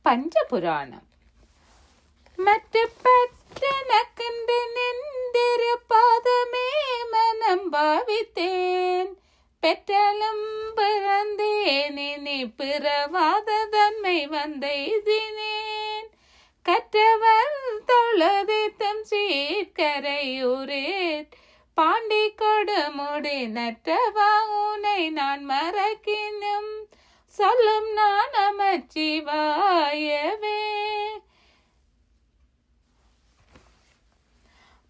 பஞ்சபுராணம். மற்ற பற்றனக்கென்று நின்றிரு பாதமே மனம் பாவித்தேன். பெற்றாலும் பிறந்தேன் இனி பிறவாத தன்மை வந்தெய்தினேன். கற்றவர் தொழுதித்தம் சீர்கரையூரேன். பாண்டி கொடுமுடி நற்றவா உனை நான் மறக்கினும் சொல்லும் நான் நமச்சிவாயவே.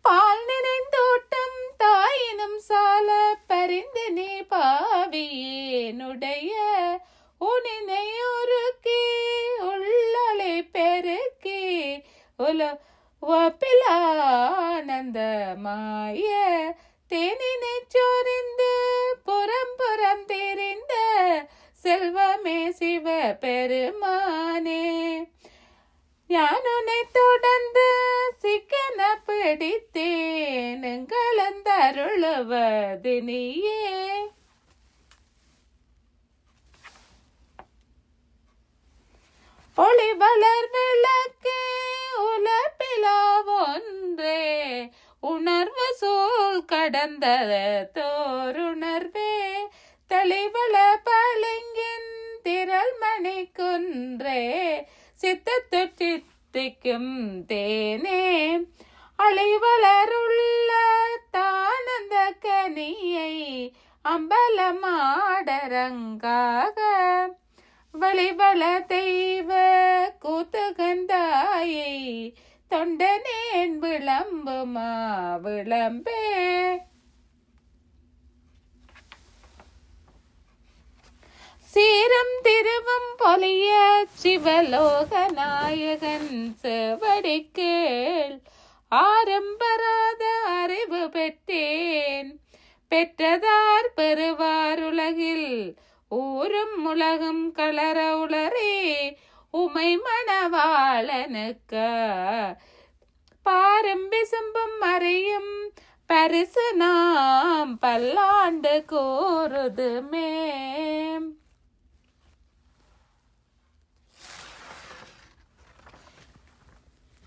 பால் நிறைந்தோட்டம் தாயினும் சால பரிந்து நீ பாவியேனுடைய உனினையுருக்கி உள்ளலை பெருக்கி ஒப்பிலானந்தமாய தேனினை சோரிந்து புறம் புறம் தெரிந்த செல்வமே சிவ பெருமானே. ஞானுனை தொடர்ந்து சிக்கன பிடித்தேன் கலந்தருளுவது நீயே. ஒளி வளர் விளக்கே உலப்பிலா ஒன்றே உணர்வு சூழ் கடந்த தோருணர்வே. தெளிவள பளிங்கின் திரள் மணி குன்றே சித்தத்து சித்திக்கும் தேனே. அழிவளருள்ள தானந்த கனியை அம்பலமாடரங்காக வழிவள தெய்வ கூத்துகந்தாயை தொண்டனேன் விளம்புமா விளம்பே. சீரம் திருவும் பொலிய சிவலோக நாயகன் செவடிக்கேள். ஆரம்பராத அறிவு பெற்றேன். பெற்றதார் பெறுவார் உலகில் ஊரும் உலகம் கலர உளரே. உமை மணவாளனுக்க பாரம் விசும்பும் அறியும் பரிசு நாம் பல்லாண்டு கூறுதுமே.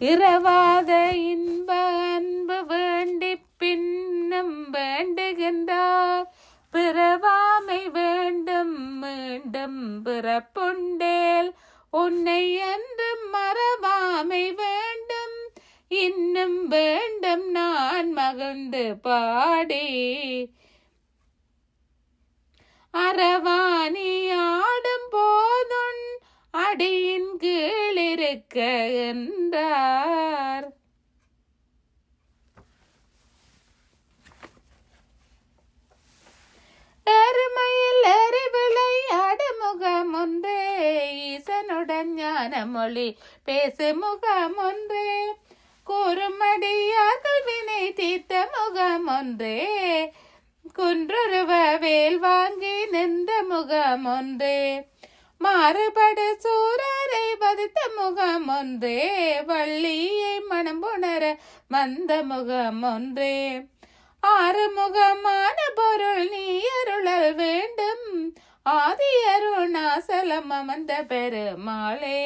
இரவாத இன்ப அன்பு வேண்டி பின்னும் வேண்டுகின்றார். பிறவாமை வேண்டும் மீண்டும் பிறப்புண்டேல் உன்னை என்றும் மறவாமை வேண்டும். இன்னும் வேண்டும் நான் மகிழ்ந்து பாடி அறவாணி ஆடும் போதுன் அடியின் கீழிருக்க என்றார். எருமையில் எரிவிளை அடுமுகம் ஒன்றே ஈசனுடன் ஞான மொழி பேசு முகம் ஒன்றே. கூறுமடியார்கள் வினை தீர்த்த முகம் ஒன்றே. குன்றுருவ வேல் வாங்கி நின்ற முகம் ஒன்றே. மாறுபடு சூரரை வதித்த முகம் ஒன்றே. வள்ளியை மனம் புணர வந்த முகம் ஒன்றே. ஆறுமுகமான பொருள் நீ அருளல் வேண்டும். ஆதி அருணாசலம் அமர்ந்த பெருமாளே.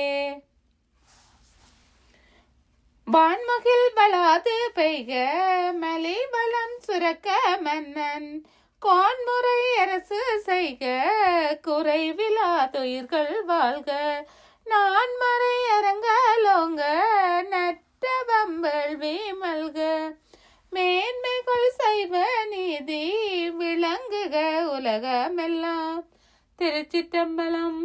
வான்முகில் வளாது பெய்க மலை வளம் சுரக்க மன்னன். கோன்முறை அரசு செய்க குறைவிலா துயிர்கள் வாழ்க. நான் மறை அரங்கலோங்க நற்றவம் வேள்வி மல்க. மேன்மைகள் செய்வ நீதி விளங்குக உலகமெல்லாம். திருச்சிற்றம்பலம்.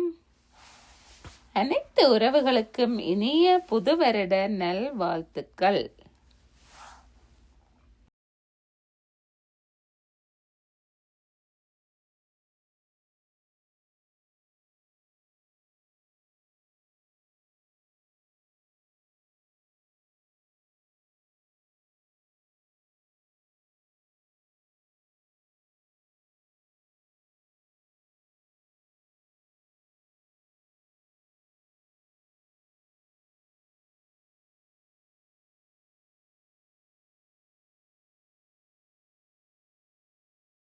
அனைத்து உறவுகளுக்கும் இனிய புது வருட நல் வாழ்த்துக்கள்.